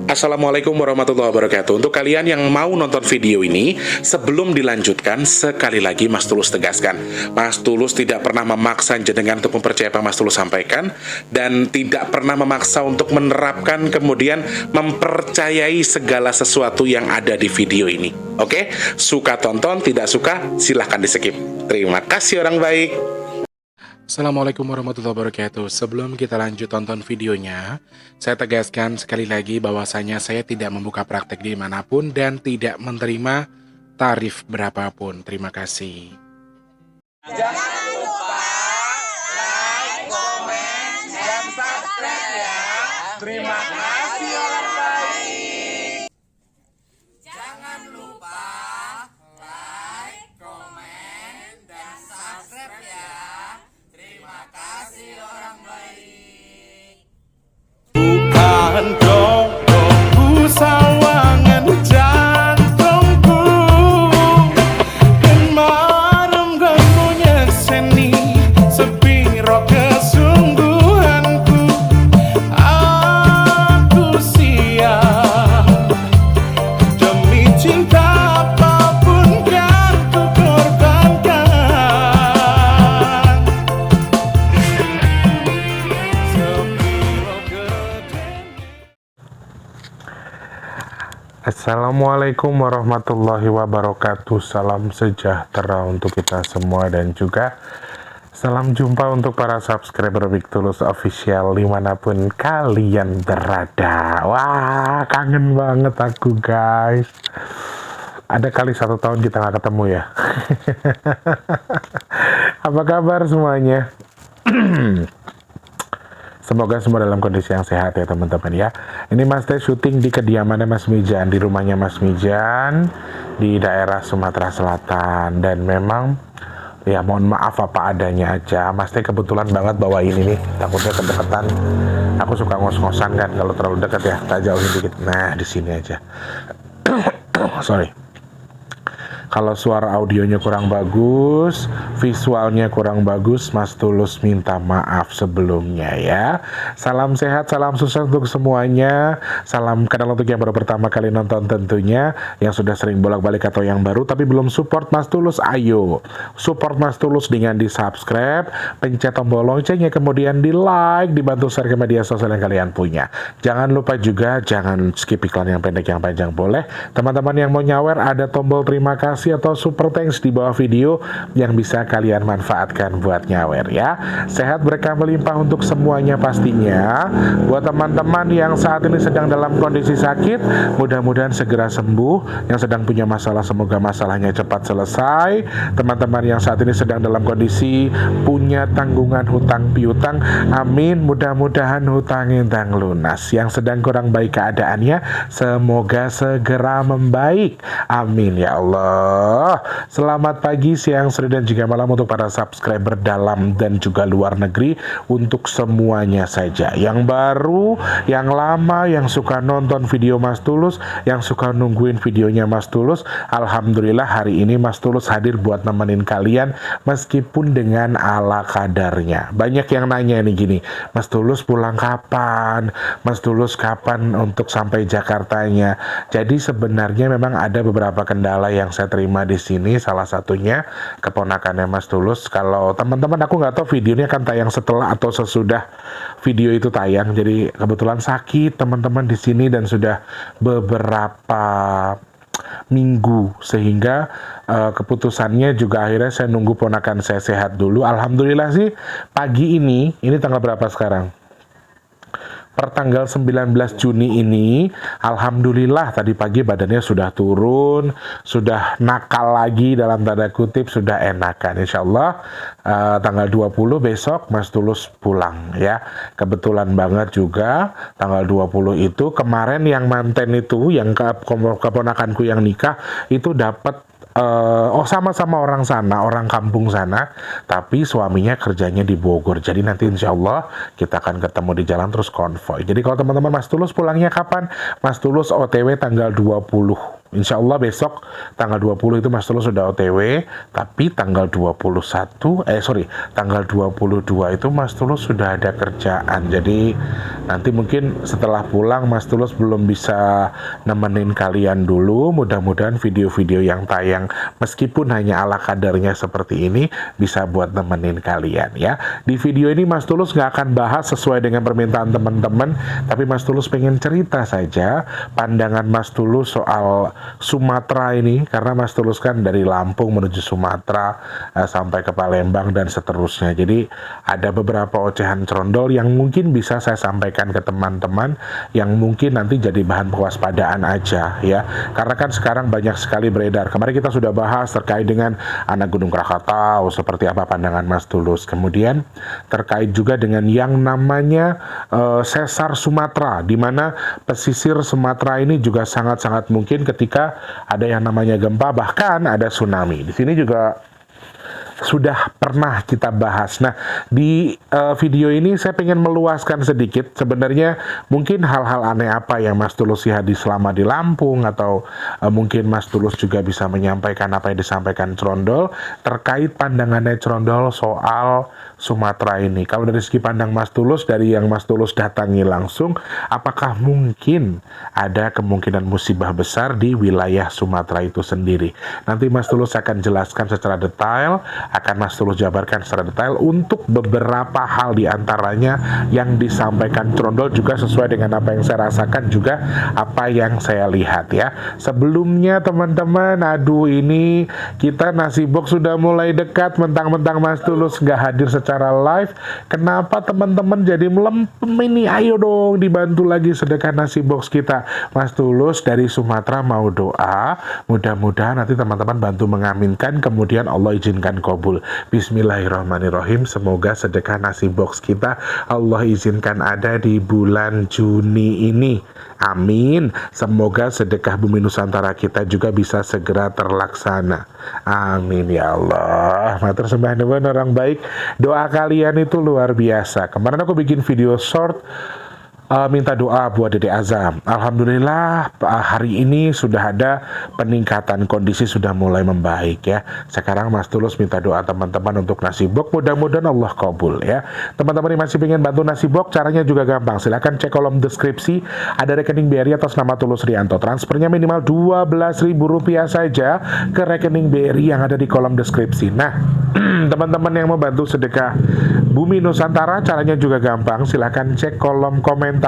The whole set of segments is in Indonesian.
Assalamualaikum warahmatullahi wabarakatuh. Untuk kalian yang mau nonton video ini, sebelum dilanjutkan, sekali lagi Mas Tulus tegaskan, Mas Tulus tidak pernah memaksa jenengan untuk mempercayai apa Mas Tulus sampaikan, dan tidak pernah memaksa untuk menerapkan kemudian mempercayai segala sesuatu yang ada di video ini. Oke? Suka tonton, tidak suka silahkan di skip. Terima kasih orang baik. Assalamualaikum warahmatullahi wabarakatuh. Sebelum kita lanjut tonton videonya, saya tegaskan sekali lagi bahwasanya saya tidak membuka praktek dimanapun dan tidak menerima tarif berapapun. Terima kasih. Jangan lupa like, komen, dan subscribe ya. Terima kasih orang baik. Jangan lupa like, komen, dan subscribe ya. Terima kasih orang baik. Bukan dongku sawangan jantungku, dan marem ganggunya seni sepiro kesungguhanku. Aku siap demi cinta apapun kan ku korbankan. Sepiro gede. Assalamualaikum warahmatullahi wabarakatuh. Salam sejahtera untuk kita semua dan juga salam jumpa untuk para subscriber Big Tulus Official dimanapun kalian berada. Wah, kangen banget aku guys. Ada kali 1 tahun kita nggak ketemu ya. Apa kabar semuanya? Semoga semua dalam kondisi yang sehat ya teman-teman ya. Ini Mas Teh syuting di kediamannya Mas Mijan, di rumahnya Mas Mijan di daerah Sumatera Selatan. Dan memang ya mohon maaf apa adanya aja. Mas Teh kebetulan banget bawa ini nih, takutnya kedekatan. Aku suka ngos-ngosan kan kalau terlalu dekat ya, tak jauhin dikit. Nah di sini aja. Sorry. Kalau suara audionya kurang bagus, visualnya kurang bagus, Mas Tulus minta maaf sebelumnya ya. Salam sehat, salam sukses untuk semuanya. Salam kenal untuk yang baru pertama kali nonton tentunya. Yang sudah sering bolak-balik atau yang baru tapi belum support Mas Tulus, ayo support Mas Tulus dengan di subscribe, pencet tombol loncengnya, kemudian di like, dibantu share ke media sosial yang kalian punya. Jangan lupa juga, jangan skip iklan yang pendek yang panjang boleh. Teman-teman yang mau nyawer, ada tombol terima kasih atau super thanks di bawah video yang bisa kalian manfaatkan buat nyawer ya. Sehat berkah melimpah untuk semuanya pastinya. Buat teman-teman yang saat ini sedang dalam kondisi sakit, mudah-mudahan segera sembuh. Yang sedang punya masalah, semoga masalahnya cepat selesai. Teman-teman yang saat ini sedang dalam kondisi punya tanggungan hutang piutang, amin, mudah-mudahan hutangnya lunas. Yang sedang kurang baik keadaannya, semoga segera membaik, amin ya Allah. Selamat pagi, siang, sore, dan juga malam untuk para subscriber dalam dan juga luar negeri, untuk semuanya saja. Yang baru, yang lama, yang suka nonton video Mas Tulus, yang suka nungguin videonya Mas Tulus, alhamdulillah hari ini Mas Tulus hadir buat nemenin kalian meskipun dengan ala kadarnya. Banyak yang nanya nih gini, Mas Tulus pulang kapan? Mas Tulus kapan untuk sampai Jakartanya? Jadi sebenarnya memang ada beberapa kendala yang saya terima di sini, salah satunya keponakannya Mas Tulus. Kalau teman-teman, aku nggak tahu videonya akan tayang setelah atau sesudah video itu tayang. Jadi kebetulan sakit teman-teman di sini dan sudah beberapa minggu, sehingga keputusannya juga akhirnya saya nunggu ponakan saya sehat dulu. Alhamdulillah sih pagi ini tanggal berapa sekarang? Pertanggal 19 Juni ini, alhamdulillah tadi pagi badannya sudah turun, sudah nakal lagi dalam tanda kutip, sudah enakan. Insya Allah tanggal 20 besok Mas Tulus pulang ya. Kebetulan banget juga tanggal 20 itu kemarin yang manten itu, yang keponakanku yang nikah itu dapat sama-sama orang sana, orang kampung sana, tapi suaminya kerjanya di Bogor. Jadi nanti insya Allah kita akan ketemu di jalan terus konvoy. Jadi kalau teman-teman Mas Tulus pulangnya kapan? Mas Tulus OTW tanggal 20 Insya Allah besok tanggal 20 itu Mas Tulus sudah OTW, tapi tanggal 22 itu Mas Tulus sudah ada kerjaan. Jadi nanti mungkin setelah pulang Mas Tulus belum bisa nemenin kalian dulu. Mudah-mudahan video-video yang tayang meskipun hanya ala kadarnya seperti ini bisa buat nemenin kalian ya. Di video ini Mas Tulus nggak akan bahas sesuai dengan permintaan teman-teman, tapi Mas Tulus pengen cerita saja pandangan Mas Tulus soal Sumatera ini, karena Mas Tulus kan dari Lampung menuju Sumatera sampai ke Palembang dan seterusnya. Jadi ada beberapa ocehan trondol yang mungkin bisa saya sampaikan ke teman-teman yang mungkin nanti jadi bahan kewaspadaan aja ya. Karena kan sekarang banyak sekali beredar. Kemarin kita sudah bahas terkait dengan anak Gunung Krakatau, seperti apa pandangan Mas Tulus. Kemudian terkait juga dengan yang namanya sesar Sumatera, di mana pesisir Sumatera ini juga sangat-sangat mungkin ketika ada yang namanya gempa, bahkan ada tsunami. Di sini juga sudah pernah kita bahas. Nah, di video ini saya pengen meluaskan sedikit. Sebenarnya mungkin hal-hal aneh apa yang Mas Tulus lihat selama di Lampung, atau mungkin Mas Tulus juga bisa menyampaikan apa yang disampaikan Trondol terkait pandangannya Trondol soal Sumatera ini. Kalau dari segi pandang Mas Tulus, dari yang Mas Tulus datangi langsung, apakah mungkin ada kemungkinan musibah besar di wilayah Sumatera itu sendiri? Nanti Mas Tulus akan jelaskan secara detail, akan Mas Tulus jabarkan secara detail untuk beberapa hal diantaranya yang disampaikan Trondol, juga sesuai dengan apa yang saya rasakan, juga apa yang saya lihat ya. Sebelumnya teman-teman, aduh ini kita nasi box sudah mulai dekat, mentang-mentang Mas Tulus nggak hadir secara live, kenapa teman-teman jadi melempem ini? Ayo dong dibantu lagi sedekah nasi box kita. Mas Tulus dari Sumatera mau doa, mudah-mudahan nanti teman-teman bantu mengaminkan, kemudian Allah izinkan kabul. Bismillahirrahmanirrahim. Semoga sedekah nasi box kita Allah izinkan ada di bulan Juni ini. Amin. Semoga sedekah Bumi Nusantara kita juga bisa segera terlaksana. Amin ya Allah. Matur sembah nuwun orang baik. Doa kalian itu luar biasa. Kemarin aku bikin video short minta doa buat Dede Azam. Alhamdulillah hari ini sudah ada peningkatan, kondisi sudah mulai membaik ya. Sekarang Mas Tulus minta doa teman-teman untuk nasi box, mudah-mudahan Allah kabul ya. Teman-teman yang masih pengen bantu nasi box, caranya juga gampang. Silahkan cek kolom deskripsi, ada rekening BRI atas nama Tulus Rianto. Transfernya minimal Rp12.000 saja ke rekening BRI yang ada di kolom deskripsi. Nah, teman-teman yang mau bantu sedekah Bumi Nusantara, caranya juga gampang. Silahkan cek kolom komentar.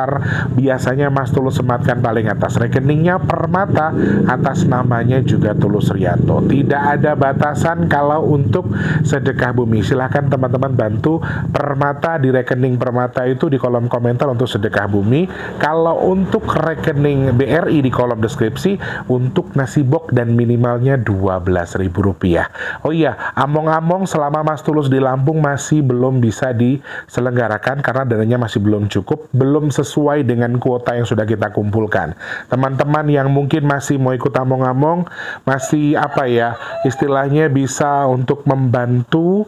Biasanya Mas Tulus sematkan paling atas. Rekeningnya Permata, atas namanya juga Tulus Rianto. Tidak ada batasan kalau untuk sedekah bumi. Silahkan teman-teman bantu Permata di rekening Permata itu di kolom komentar untuk sedekah bumi. Kalau untuk rekening BRI di kolom deskripsi untuk nasi box dan minimalnya Rp12.000. Oh iya, among-among selama Mas Tulus di Lampung masih belum bisa diselenggarakan karena dananya masih belum cukup, belum sesuai dengan kuota yang sudah kita kumpulkan. Teman-teman yang mungkin masih mau ikut among-among, masih apa ya, istilahnya bisa untuk membantu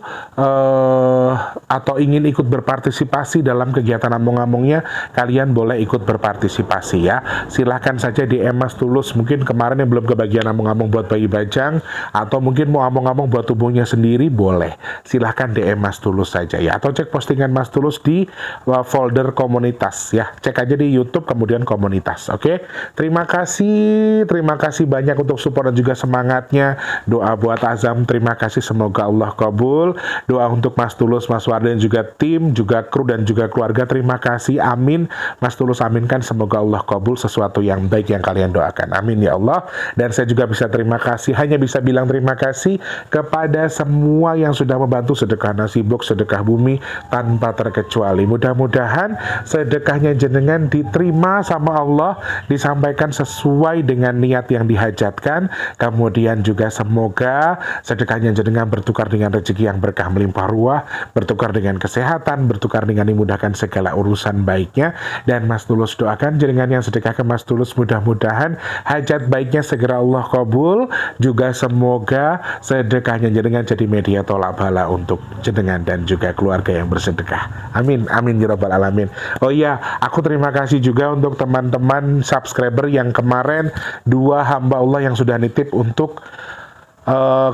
atau ingin ikut berpartisipasi dalam kegiatan among-amongnya, kalian boleh ikut berpartisipasi ya. Silahkan saja DM Mas Tulus, mungkin kemarin yang belum kebagian among-among buat bayi bajang, atau mungkin mau among-among buat tubuhnya sendiri, boleh. Silahkan DM Mas Tulus saja ya, atau cek postingan Mas Tulus di folder komunitas ya. Cek aja di YouTube kemudian komunitas. Oke. Terima kasih banyak untuk support dan juga semangatnya. Doa buat Azam, terima kasih, semoga Allah kabul. Doa untuk Mas Tulus, Mas Wardi dan juga tim, juga kru dan juga keluarga, terima kasih. Amin. Mas Tulus aminkan, semoga Allah kabul sesuatu yang baik yang kalian doakan. Amin ya Allah. Dan saya juga bisa terima kasih, hanya bisa bilang terima kasih kepada semua yang sudah membantu sedekah nasi box, sedekah bumi tanpa terkecuali. Mudah-mudahan sedekahnya jenengan diterima sama Allah, disampaikan sesuai dengan niat yang dihajatkan. Kemudian juga semoga sedekahnya jenengan bertukar dengan rezeki yang berkah melimpah ruah, bertukar dengan kesehatan, bertukar dengan dimudahkan segala urusan baiknya. Dan Mas Tulus doakan jenengan yang sedekah ke Mas Tulus, mudah-mudahan hajat baiknya segera Allah kabul. Juga semoga sedekahnya jenengan jadi mediator tolak bala untuk jenengan dan juga keluarga yang bersedekah. Amin, amin ya rabbal alamin. Oh iya, aku terima kasih juga untuk teman-teman subscriber yang kemarin 2 hamba Allah yang sudah nitip untuk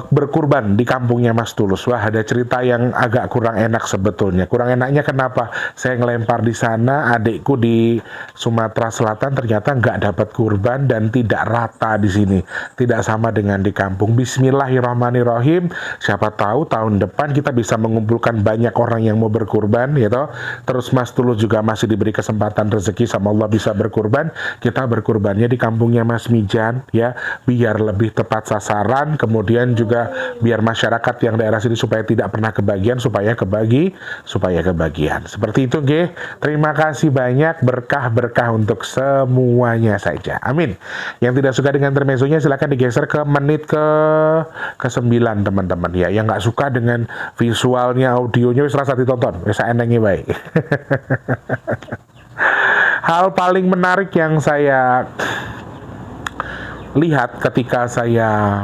berkurban di kampungnya Mas Tulus. Wah, ada cerita yang agak kurang enak sebetulnya. Kurang enaknya kenapa? Saya ngelempar di sana, adikku di Sumatera Selatan ternyata nggak dapat kurban dan tidak rata di sini. Tidak sama dengan di kampung. Bismillahirrahmanirrahim. Siapa tahu tahun depan kita bisa mengumpulkan banyak orang yang mau berkurban, gitu. Terus Mas Tulus juga masih diberi kesempatan rezeki sama Allah bisa berkurban. Kita berkurbannya di kampungnya Mas Mijan, ya, biar lebih tepat sasaran. Kemudian juga biar masyarakat yang daerah sini supaya tidak pernah kebagian, supaya kebagian. Seperti itu, nggih. Terima kasih banyak, berkah-berkah untuk semuanya saja. Amin. Yang tidak suka dengan intermezzonya silakan digeser ke menit ke-9, teman-teman ya. Yang nggak suka dengan visualnya, audionya wis rasa ditonton, wis enenge wae. Hal paling menarik yang saya lihat ketika saya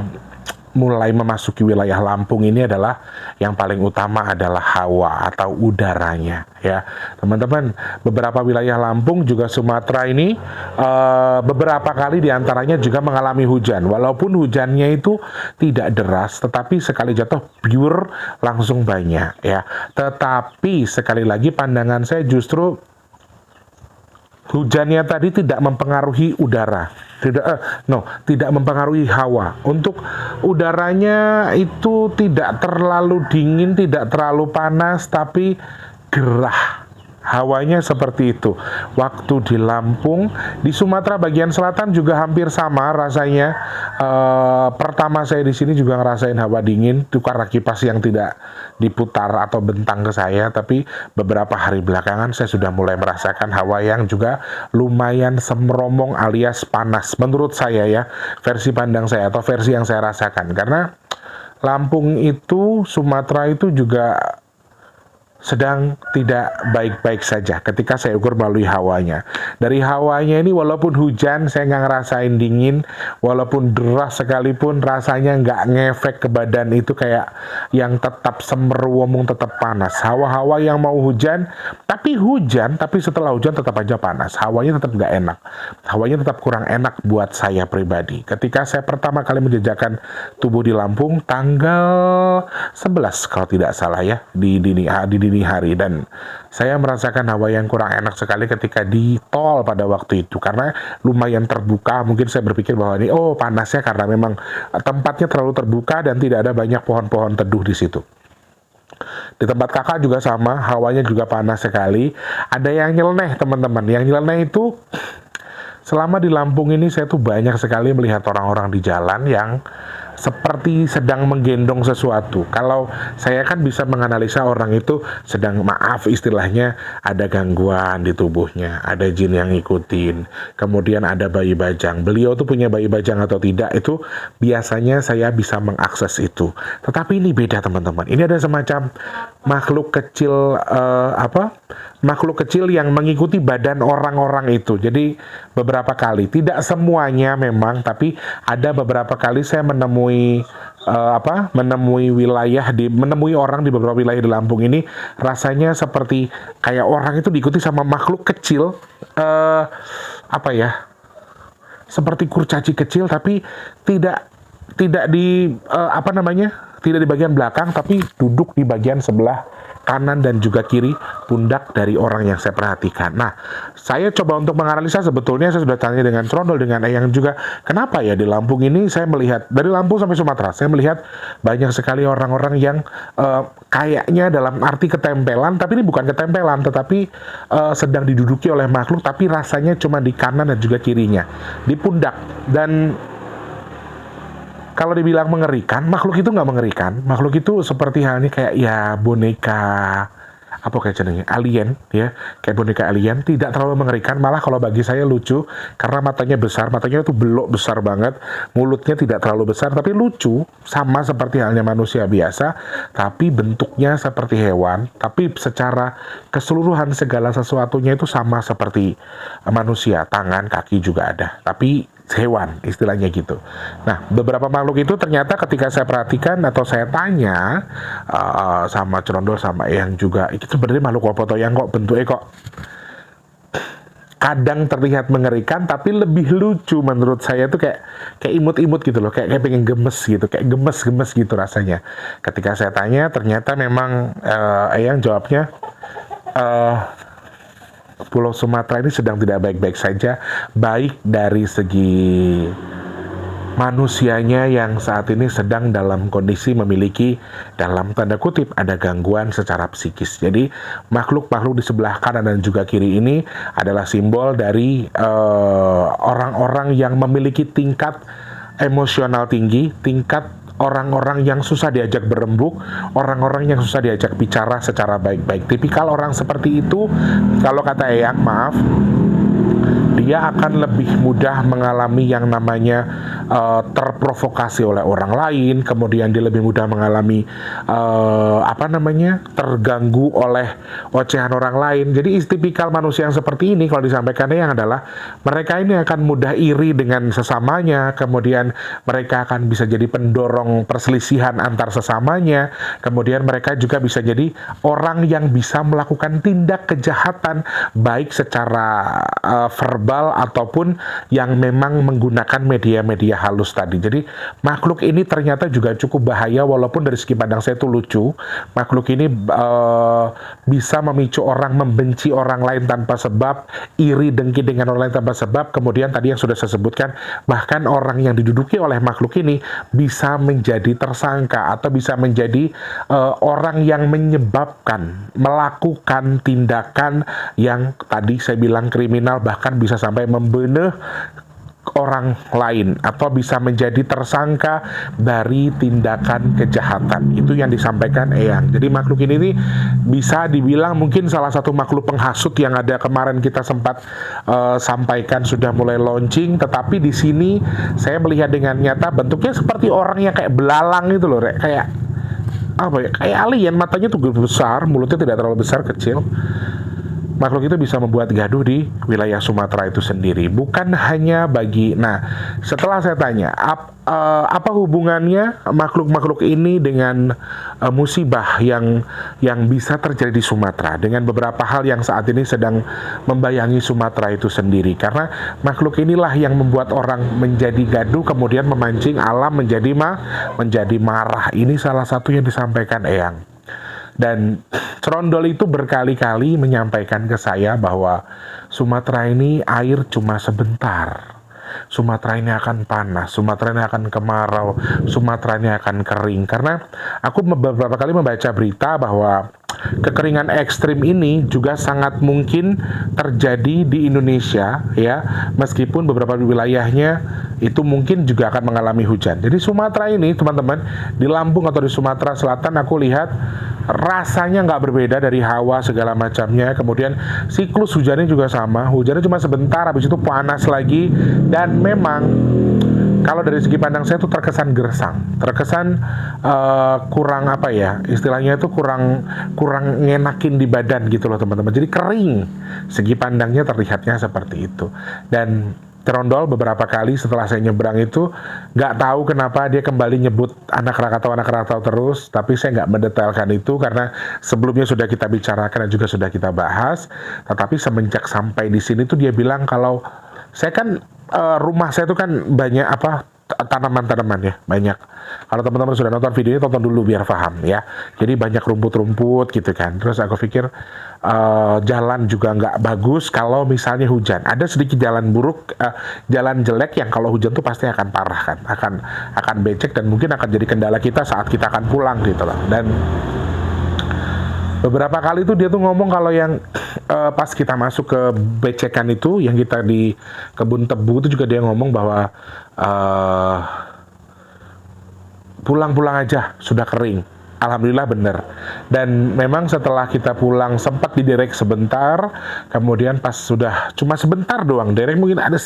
mulai memasuki wilayah Lampung ini adalah yang paling utama adalah hawa atau udaranya, ya teman-teman. Beberapa wilayah Lampung juga Sumatera ini beberapa kali diantaranya juga mengalami hujan, walaupun hujannya itu tidak deras, tetapi sekali jatuh pure langsung banyak, ya. Tetapi sekali lagi pandangan saya justru hujannya tadi tidak mempengaruhi udara, tidak mempengaruhi hawa. Untuk udaranya itu tidak terlalu dingin, tidak terlalu panas, tapi gerah. Hawanya seperti itu. Waktu di Lampung, di Sumatera bagian selatan juga hampir sama rasanya. Pertama saya di sini juga ngerasain hawa dingin, itu karena kipas yang tidak diputar atau bentang ke saya. Tapi beberapa hari belakangan saya sudah mulai merasakan hawa yang juga lumayan semromong alias panas. Menurut saya ya, versi pandang saya atau versi yang saya rasakan. Karena Lampung itu, Sumatera itu juga sedang tidak baik-baik saja ketika saya ukur melalui hawanya. Dari hawanya ini walaupun hujan saya nggak ngerasain dingin, walaupun deras sekalipun rasanya nggak ngefek ke badan, itu kayak yang tetap semeruwomong, tetap panas. Hawa-hawa yang mau hujan tapi setelah hujan tetap aja panas. Hawanya tetap nggak enak. Hawanya tetap kurang enak buat saya pribadi. Ketika saya pertama kali menjejakkan tubuh di Lampung tanggal 11 kalau tidak salah ya, di dini hari, dan saya merasakan hawa yang kurang enak sekali ketika di tol pada waktu itu karena lumayan terbuka. Mungkin saya berpikir bahwa ini panasnya karena memang tempatnya terlalu terbuka dan tidak ada banyak pohon-pohon teduh di situ. Di tempat kakak juga sama, hawanya juga panas sekali. Ada yang nyeleneh, teman-teman. Yang nyeleneh itu selama di Lampung ini saya tuh banyak sekali melihat orang-orang di jalan yang seperti sedang menggendong sesuatu. Kalau saya kan bisa menganalisa orang itu sedang, maaf istilahnya, ada gangguan di tubuhnya, ada jin yang ngikutin, kemudian ada bayi bajang. Beliau tuh punya bayi bajang atau tidak, itu biasanya saya bisa mengakses itu. Tetapi ini beda, teman-teman. Ini ada semacam makhluk kecil, makhluk kecil yang mengikuti badan orang-orang itu. Jadi beberapa kali, tidak semuanya memang, tapi ada beberapa kali saya menemui menemui orang di beberapa wilayah di Lampung ini, rasanya seperti kayak orang itu diikuti sama makhluk kecil, seperti kurcaci kecil, tapi tidak di tidak di bagian belakang, tapi duduk di bagian sebelah kanan dan juga kiri pundak dari orang yang saya perhatikan. Nah, saya coba untuk menganalisa, sebetulnya saya sudah tanya dengan Trondol, dengan Eyang juga, kenapa ya di Lampung ini saya melihat, dari Lampung sampai Sumatera, saya melihat banyak sekali orang-orang yang kayaknya dalam arti ketempelan, tapi ini bukan ketempelan, tetapi sedang diduduki oleh makhluk, tapi rasanya cuma di kanan dan juga kirinya, di pundak. Dan kalau dibilang mengerikan, makhluk itu nggak mengerikan. Makhluk itu seperti halnya kayak ya boneka, alien ya, kayak boneka alien, tidak terlalu mengerikan. Malah kalau bagi saya lucu, karena matanya besar, matanya itu belok besar banget, mulutnya tidak terlalu besar, tapi lucu, sama seperti halnya manusia biasa, tapi bentuknya seperti hewan, tapi secara keseluruhan segala sesuatunya itu sama seperti manusia, tangan, kaki juga ada, tapi hewan, istilahnya gitu. Nah, beberapa makhluk itu ternyata ketika saya perhatikan atau saya tanya sama Cerondol sama Eyang juga, itu sebenarnya makhluk apa toh yang kok bentuknya kok kadang terlihat mengerikan tapi lebih lucu menurut saya tuh kayak imut-imut gitu loh, kayak pengen gemes gitu, kayak gemes-gemes gitu rasanya. Ketika saya tanya ternyata memang Eyang jawabnya Pulau Sumatera ini sedang tidak baik-baik saja, baik dari segi manusianya yang saat ini sedang dalam kondisi memiliki dalam tanda kutip ada gangguan secara psikis. Jadi makhluk-makhluk di sebelah kanan dan juga kiri ini adalah simbol dari orang-orang yang memiliki tingkat emosional tinggi, tingkat orang-orang yang susah diajak berembuk, orang-orang yang susah diajak bicara secara baik-baik. Tipikal orang seperti itu, kalau kata Eyang, maaf, dia akan lebih mudah mengalami yang namanya terprovokasi oleh orang lain, kemudian dia lebih mudah mengalami terganggu oleh ocehan orang lain. Jadi tipikal manusia yang seperti ini kalau disampaikannya yang adalah mereka ini akan mudah iri dengan sesamanya, kemudian mereka akan bisa jadi pendorong perselisihan antar sesamanya, kemudian mereka juga bisa jadi orang yang bisa melakukan tindak kejahatan baik secara verbal ataupun yang memang menggunakan media-media halus tadi. Jadi makhluk ini ternyata juga cukup bahaya, walaupun dari segi pandang saya itu lucu. Makhluk ini bisa memicu orang membenci orang lain tanpa sebab, iri dengki dengan orang lain tanpa sebab. Kemudian tadi yang sudah saya sebutkan, bahkan orang yang diduduki oleh makhluk ini bisa menjadi tersangka atau bisa menjadi orang yang menyebabkan melakukan tindakan yang tadi saya bilang kriminal, bahkan bisa sampai membunuh orang lain atau bisa menjadi tersangka dari tindakan kejahatan. Itu yang disampaikan Eyang. Jadi makhluk ini bisa dibilang mungkin salah satu makhluk penghasut yang ada kemarin kita sempat sampaikan sudah mulai launching, tetapi di sini saya melihat dengan nyata bentuknya seperti orang yang kayak belalang itu loh, kayak apa ya? Kayak alien, matanya tuh besar, mulutnya tidak terlalu besar, kecil. Makhluk itu bisa membuat gaduh di wilayah Sumatera itu sendiri. Bukan hanya bagi... Nah, setelah saya tanya, apa hubungannya makhluk-makhluk ini dengan musibah yang bisa terjadi di Sumatera, dengan beberapa hal yang saat ini sedang membayangi Sumatera itu sendiri. Karena makhluk inilah yang membuat orang menjadi gaduh, kemudian memancing alam menjadi marah. Ini salah satu yang disampaikan Eyang. Dan Cerondol itu berkali-kali menyampaikan ke saya bahwa Sumatera ini air cuma sebentar. Sumatera ini akan panas, Sumatera ini akan kemarau, Sumatera ini akan kering. Karena aku beberapa kali membaca berita bahwa kekeringan ekstrim ini juga sangat mungkin terjadi di Indonesia, ya, meskipun beberapa wilayahnya itu mungkin juga akan mengalami hujan. Jadi Sumatera ini, teman-teman, di Lampung atau di Sumatera Selatan aku lihat rasanya nggak berbeda dari hawa segala macamnya. Kemudian siklus hujannya juga sama, hujannya cuma sebentar, habis itu panas lagi. Dan memang kalau dari segi pandang saya itu terkesan gersang, terkesan kurang apa ya, istilahnya itu kurang ngenakin di badan gitu loh teman-teman. Jadi kering, segi pandangnya terlihatnya seperti itu. Dan Cerondol beberapa kali setelah saya nyebrang itu nggak tahu kenapa dia kembali nyebut anak Krakatau terus, tapi saya nggak mendetailkan itu karena sebelumnya sudah kita bicarakan dan juga sudah kita bahas. Tetapi semenjak sampai di sini tuh dia bilang kalau saya kan rumah saya tuh kan banyak tanaman-tanaman ya, banyak. Kalau teman-teman sudah nonton video ini, tonton dulu biar paham ya. Jadi banyak rumput-rumput gitu kan. Terus aku pikir jalan juga nggak bagus kalau misalnya hujan. Ada sedikit jalan buruk, jalan jelek yang kalau hujan tuh pasti akan parah kan, akan becek dan mungkin akan jadi kendala kita saat kita akan pulang gitu loh. Dan beberapa kali tuh dia tuh ngomong kalau yang pas kita masuk ke becekan itu, yang kita di kebun tebu itu juga dia ngomong bahwa pulang aja sudah kering. Alhamdulillah bener. Dan memang setelah kita pulang sempat diderek sebentar, kemudian pas sudah cuma sebentar doang, derek mungkin ada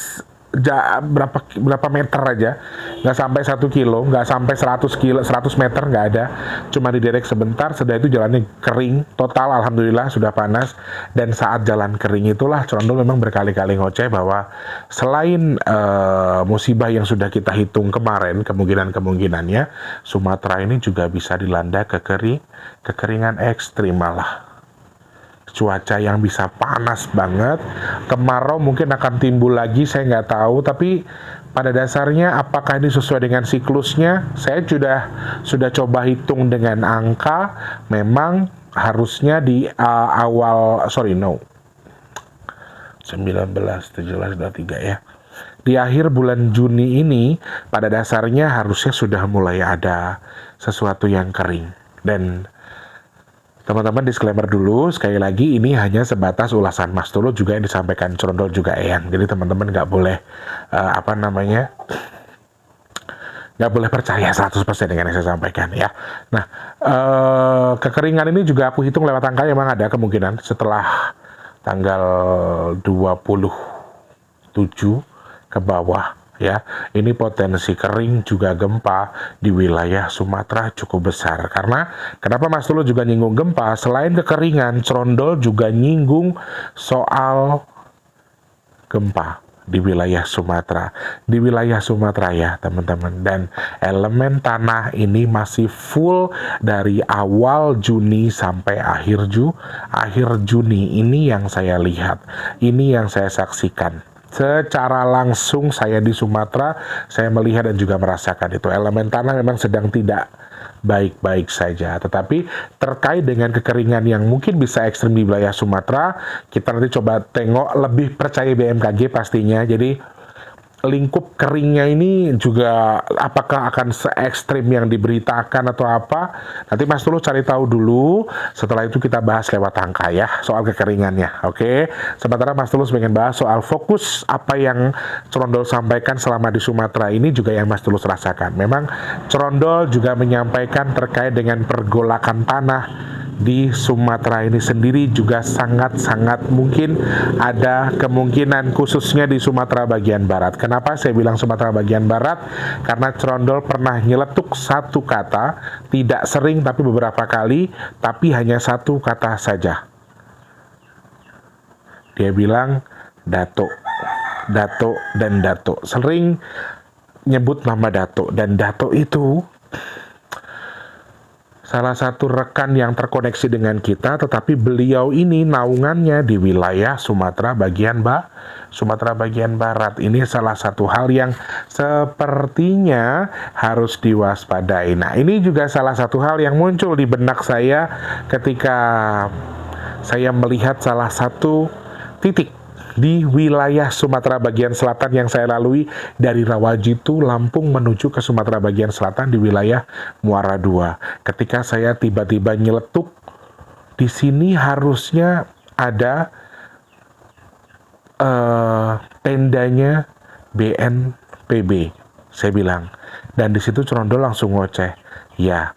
berapa meter aja, nggak sampai 1 kilo, nggak sampai 100 meter, nggak ada, cuma diderek sebentar, setelah itu jalannya kering total, alhamdulillah sudah panas. Dan saat jalan kering itulah Cerondol memang berkali-kali ngoceh bahwa selain musibah yang sudah kita hitung kemarin, kemungkinannya Sumatera ini juga bisa dilanda kekeringan ekstrim malah. Cuaca yang bisa panas banget, kemarau mungkin akan timbul lagi, saya nggak tahu. Tapi pada dasarnya apakah ini sesuai dengan siklusnya? Saya sudah coba hitung dengan angka, memang harusnya di 19, 17, 23 ya. Di akhir bulan Juni ini, pada dasarnya harusnya sudah mulai ada sesuatu yang kering. Dan teman-teman disclaimer dulu, sekali lagi ini hanya sebatas ulasan Mas Tulus juga yang disampaikan Cerondol juga Eyang. Jadi teman-teman nggak boleh nggak boleh percaya 100% dengan yang saya sampaikan ya. Nah, kekeringan ini juga aku hitung lewat angka, memang ada kemungkinan setelah tanggal 27 ke bawah ya, ini potensi kering juga gempa di wilayah Sumatera cukup besar. Karena kenapa Mas Tulus juga nyinggung gempa, selain kekeringan, Cerondol juga nyinggung soal gempa di wilayah Sumatera. Di wilayah Sumatera ya teman-teman, dan elemen tanah ini masih full dari awal Juni sampai akhir Juni. Ini yang saya lihat, ini yang saya saksikan. Secara langsung saya di Sumatera, saya melihat dan juga merasakan itu. Elemen tanah memang sedang tidak baik-baik saja. Tetapi terkait dengan kekeringan yang mungkin bisa ekstrim di wilayah Sumatera, kita nanti coba tengok, lebih percaya BMKG pastinya. Jadi lingkup keringnya ini juga apakah akan se-ekstrim yang diberitakan atau apa, nanti Mas Tulus cari tahu dulu. Setelah itu kita bahas lewat angka ya soal kekeringannya. Oke, sementara Mas Tulus pengen bahas soal fokus apa yang Cerondol sampaikan selama di Sumatera ini juga yang Mas Tulus rasakan. Memang Cerondol juga menyampaikan terkait dengan pergolakan tanah di Sumatera ini sendiri juga sangat-sangat mungkin ada kemungkinan, khususnya di Sumatera bagian barat. Kenapa saya bilang Sumatera bagian barat? Karena Cerondol pernah nyeletuk satu kata, tidak sering tapi beberapa kali, tapi hanya satu kata saja. Dia bilang Dato, dan Dato. Sering nyebut nama Dato, dan Dato itu salah satu rekan yang terkoneksi dengan kita, tetapi beliau ini naungannya di wilayah Sumatera bagian barat. Ini salah satu hal yang sepertinya harus diwaspadai. Nah, ini juga salah satu hal yang muncul di benak saya ketika saya melihat salah satu titik di wilayah Sumatera bagian selatan yang saya lalui dari Rawajitu, Lampung menuju ke Sumatera bagian selatan di wilayah Muara II. Ketika saya tiba-tiba nyeletuk, di sini harusnya ada tendanya BNPB, saya bilang. Dan di situ Cerondol langsung ngoceh, ya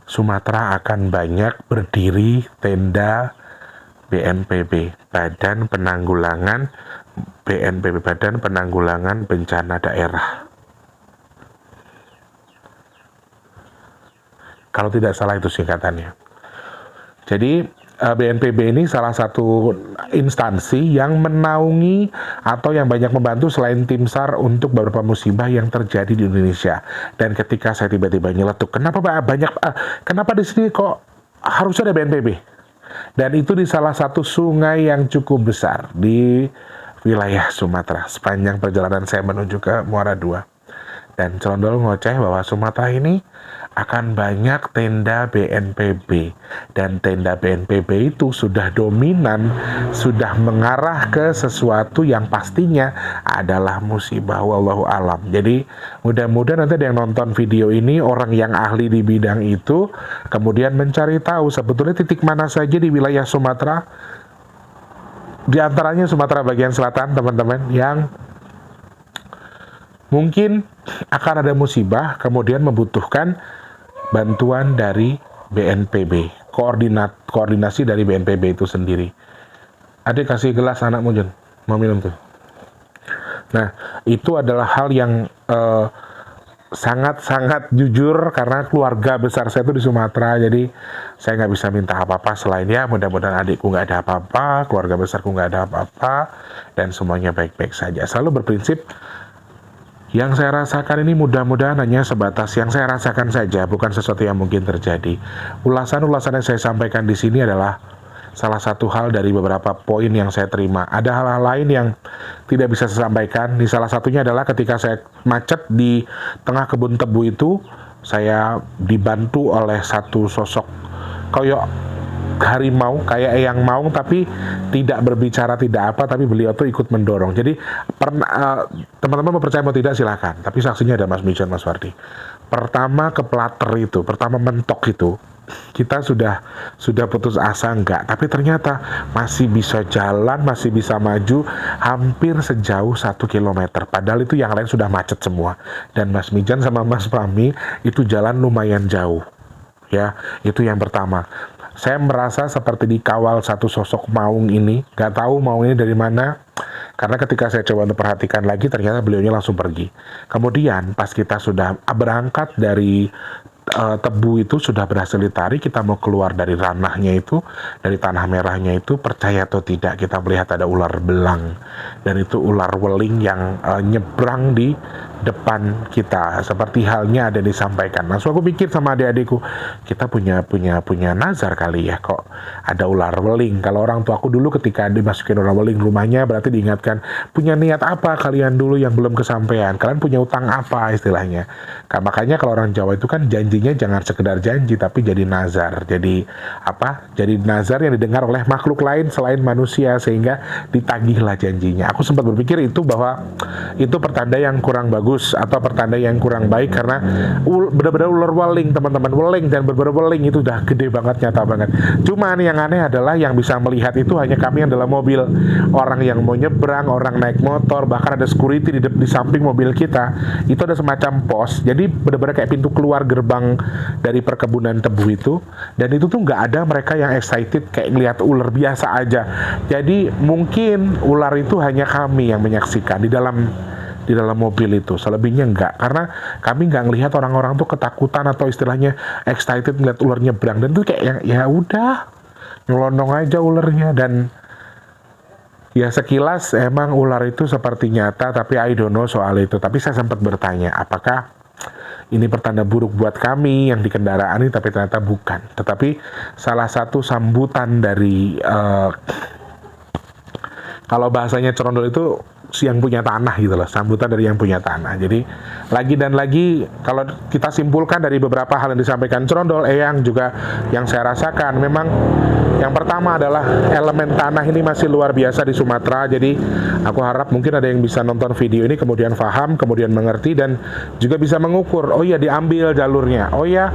Sumatera akan banyak berdiri tenda BNPB, Badan Penanggulangan Bencana Daerah. Kalau tidak salah itu singkatannya. Jadi BNPB ini salah satu instansi yang menaungi atau yang banyak membantu selain tim SAR untuk beberapa musibah yang terjadi di Indonesia. Dan ketika saya tiba-tiba nyeletuk, kenapa di sini kok harusnya ada BNPB? Dan itu di salah satu sungai yang cukup besar di wilayah Sumatera sepanjang perjalanan saya menuju ke Muara II. Dan Cerondol ngoceh bahwa Sumatera ini akan banyak tenda BNPB, dan tenda BNPB itu sudah dominan, sudah mengarah ke sesuatu yang pastinya adalah musibah, wallahu alam. Jadi mudah-mudahan nanti ada yang nonton video ini, orang yang ahli di bidang itu, kemudian mencari tahu sebetulnya titik mana saja di wilayah Sumatera, di antaranya Sumatera bagian selatan teman-teman, yang mungkin akan ada musibah kemudian membutuhkan bantuan dari BNPB, koordinasi dari BNPB itu sendiri. Adik kasih gelas anakmu, Jun, mau minum tuh. Nah, itu adalah hal yang sangat-sangat jujur karena keluarga besar saya itu di Sumatera, jadi saya nggak bisa minta apa-apa selain ya mudah-mudahan adikku nggak ada apa-apa, keluarga besarku nggak ada apa-apa, dan semuanya baik-baik saja. Selalu berprinsip yang saya rasakan ini mudah-mudahan hanya sebatas yang saya rasakan saja, bukan sesuatu yang mungkin terjadi. Ulasan-ulasan yang saya sampaikan di sini adalah salah satu hal dari beberapa poin yang saya terima. Ada hal-hal lain yang tidak bisa saya sampaikan. Di salah satunya adalah ketika saya macet di tengah kebun tebu itu, saya dibantu oleh satu sosok kayak harimau, kayak eyang maung, tapi tidak berbicara, tidak apa, tapi beliau tuh ikut mendorong. Jadi teman-teman mau percaya mau tidak silakan, tapi saksinya ada Mas Mijan, Mas Wardi. Pertama keplater itu, pertama mentok itu, kita sudah putus asa enggak, tapi ternyata masih bisa jalan, masih bisa maju hampir sejauh 1 kilometer, padahal itu yang lain sudah macet semua. Dan Mas Mijan sama Mas Fahmi itu jalan lumayan jauh ya. Itu yang pertama. Saya merasa seperti dikawal satu sosok maung ini, nggak tahu maung ini dari mana, karena ketika saya coba untuk perhatikan lagi ternyata beliaunya langsung pergi. Kemudian pas kita sudah berangkat dari tebu itu, sudah berhasil ditarik, kita mau keluar dari ranahnya itu, dari tanah merahnya itu, percaya atau tidak kita melihat ada ular belang, dan itu ular weling yang nyebrang di depan kita, seperti halnya ada disampaikan. Langsung aku pikir sama adik-adikku, kita punya nazar kali ya, kok ada ular weling. Kalau orang tua aku dulu ketika dimasukin ular weling rumahnya, berarti diingatkan, punya niat apa kalian dulu yang belum kesampaian, kalian punya utang apa istilahnya. Makanya kalau orang Jawa itu kan janjinya jangan sekedar janji, tapi jadi nazar. Jadi apa? Jadi nazar yang didengar oleh makhluk lain selain manusia, sehingga ditagihlah janjinya. Aku sempat berpikir itu bahwa itu pertanda yang kurang bagus atau pertanda yang kurang baik, karena benar-benar ular weling, teman-teman, weling, dan benar-benar weling itu udah gede banget, nyata banget. Cuman yang aneh adalah yang bisa melihat itu hanya kami yang dalam mobil. Orang yang mau nyebrang, orang naik motor, bahkan ada security di samping mobil kita, itu ada semacam pos. Jadi benar-benar kayak pintu keluar gerbang dari perkebunan tebu itu, dan itu tuh nggak ada mereka yang excited kayak ngelihat ular biasa aja. Jadi mungkin ular itu hanya kami yang menyaksikan di dalam mobil itu, selebihnya enggak, karena kami nggak ngelihat orang-orang tuh ketakutan atau istilahnya excited ngeliat ular nyebrang, dan itu kayak ya udah nyelonong aja ularnya. Dan ya sekilas emang ular itu seperti nyata, tapi I don't know soal itu. Tapi saya sempat bertanya, apakah ini pertanda buruk buat kami yang di kendaraan ini, tapi ternyata bukan. Tetapi salah satu sambutan dari kalau bahasanya Cerondol itu yang punya tanah gitu loh, sambutan dari yang punya tanah. Jadi lagi dan lagi kalau kita simpulkan dari beberapa hal yang disampaikan Cerondol, Eyang juga yang saya rasakan, memang yang pertama adalah elemen tanah ini masih luar biasa di Sumatera. Jadi aku harap mungkin ada yang bisa nonton video ini kemudian paham, kemudian mengerti, dan juga bisa mengukur, oh iya diambil jalurnya, oh iya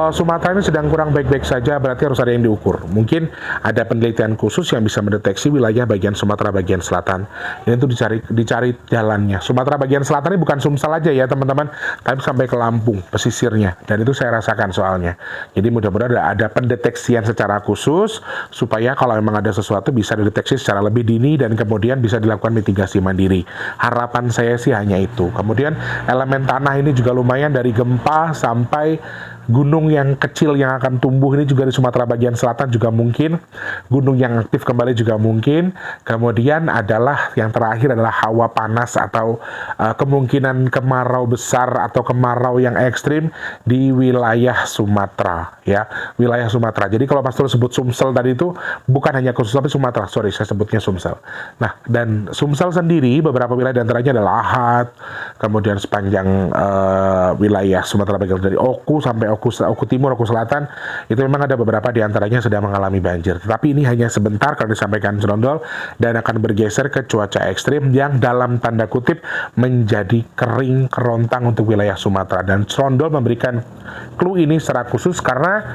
Sumatera ini sedang kurang baik-baik saja, berarti harus ada yang diukur. Mungkin ada penelitian khusus yang bisa mendeteksi wilayah bagian Sumatera bagian selatan, ini tuh dicari jalannya. Sumatera bagian selatan ini bukan Sumsel aja ya teman-teman, tapi sampai ke Lampung pesisirnya, dan itu saya rasakan soalnya. Jadi mudah-mudahan ada pendeteksian secara khusus supaya kalau memang ada sesuatu bisa dideteksi secara lebih dini dan kemudian bisa dilakukan mitigasi mandiri. Harapan saya sih hanya itu. Kemudian elemen tanah ini juga lumayan, dari gempa sampai gunung yang kecil yang akan tumbuh ini juga di Sumatera bagian selatan juga mungkin, gunung yang aktif kembali juga mungkin. Kemudian adalah yang terakhir adalah hawa panas atau kemungkinan kemarau besar atau kemarau yang ekstrim di wilayah Sumatera ya, wilayah Sumatera. Jadi kalau Mas Tul sebut Sumsel tadi itu bukan hanya khusus tapi Sumatera, sorry saya sebutnya Sumsel. Nah, dan Sumsel sendiri beberapa wilayah diantaranya adalah Ahad, kemudian sepanjang wilayah Sumatera bagian dari Oku sampai Oku Timur, Oku Selatan, itu memang ada beberapa diantaranya sedang mengalami banjir. Tetapi ini hanya sebentar kalau disampaikan Cerondol, dan akan bergeser ke cuaca ekstrim yang dalam tanda kutip menjadi kering kerontang untuk wilayah Sumatera. Dan Cerondol memberikan clue ini secara khusus karena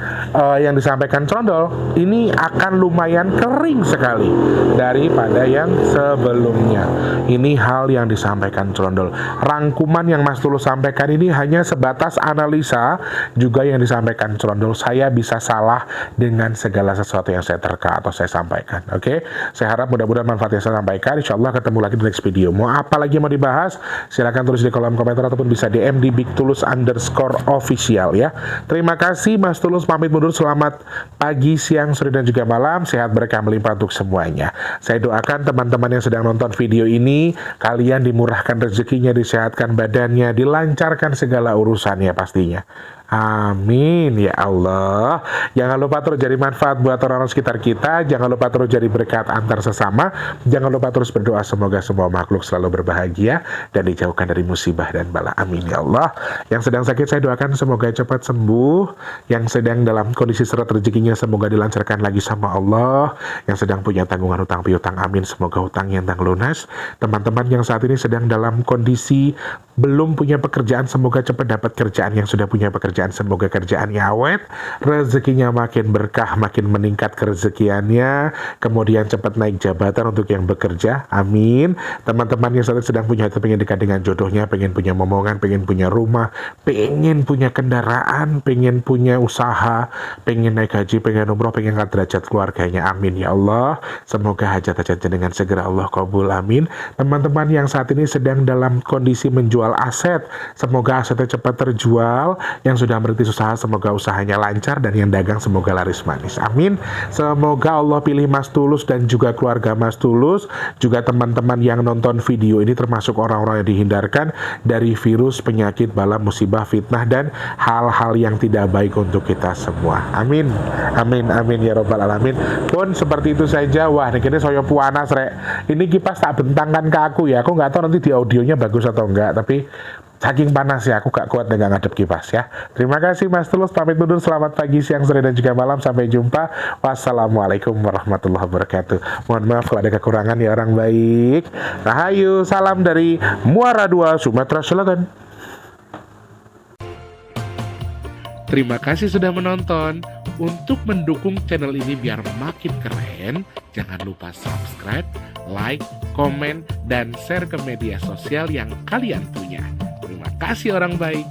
yang disampaikan Cerondol ini akan lumayan kering sekali daripada yang sebelumnya. Ini hal yang disampaikan Cerondol. Rangkuman yang Mas Tulus sampaikan ini hanya sebatas analisa, juga juga yang disampaikan Cerondol. Saya bisa salah dengan segala sesuatu yang saya terka atau saya sampaikan. Oke, saya harap mudah-mudahan manfaat yang saya sampaikan. Insya Allah ketemu lagi di next video. Mau apa lagi mau dibahas? Silahkan tulis di kolom komentar ataupun bisa DM di @bigtulus_official ya. Terima kasih, Mas Tulus pamit mundur. Selamat pagi, siang, sore dan juga malam. Sehat berkah melimpah untuk semuanya. Saya doakan teman-teman yang sedang nonton video ini, kalian dimurahkan rezekinya, disehatkan badannya, dilancarkan segala urusannya pastinya. Amin ya Allah. Jangan lupa terus jadi manfaat buat orang-orang sekitar kita. Jangan lupa terus jadi berkat antar sesama. Jangan lupa terus berdoa semoga semua makhluk selalu berbahagia dan dijauhkan dari musibah dan bala. Amin ya Allah. Yang sedang sakit saya doakan semoga cepat sembuh. Yang sedang dalam kondisi seret rezekinya semoga dilancarkan lagi sama Allah. Yang sedang punya tanggungan hutang piutang, amin, semoga hutangnya entang lunas. Teman-teman yang saat ini sedang dalam kondisi belum punya pekerjaan, semoga cepat dapat kerjaan. Yang sudah punya pekerjaan, semoga kerjaannya awet, rezekinya makin berkah, makin meningkat kerezekiannya, kemudian cepat naik jabatan untuk yang bekerja, amin. Teman-teman yang saat ini sedang punya hati pengen dekat dengan jodohnya, pengen punya momongan, pengen punya rumah, pengen punya kendaraan, pengen punya usaha, pengen naik haji, pengen umroh, pengen angkat derajat keluarganya, amin ya Allah. Semoga hajat-hajatnya dengan segera Allah kabul, amin. Teman-teman yang saat ini sedang dalam kondisi menjual aset, semoga asetnya cepat terjual. Yang sudah merintis usaha, semoga usahanya lancar, dan yang dagang semoga laris manis, amin. Semoga Allah pilih Mas Tulus dan juga keluarga Mas Tulus, juga teman-teman yang nonton video ini termasuk orang-orang yang dihindarkan dari virus, penyakit, bala, musibah, fitnah, dan hal-hal yang tidak baik untuk kita semua, amin. Amin, amin ya robbal alamin. Pun seperti itu saja. Wah, ini saya puanas rek. Ini kipas tak bentangkan ke aku ya. Aku nggak tahu nanti di audionya bagus atau enggak, tapi saking panas ya, aku gak kuat dengan ngadep kipas ya. Terima kasih Mas Tulus, pamit mundur. Selamat pagi, siang, sore, dan juga malam. Sampai jumpa. Wassalamualaikum warahmatullahi wabarakatuh. Mohon maaf kalau ada kekurangan ya orang baik. Rahayu, salam dari Muara II, Sumatera Selatan. Terima kasih sudah menonton. Untuk mendukung channel ini biar makin keren, jangan lupa subscribe, like, komen, dan share ke media sosial yang kalian punya. Terima kasih orang baik.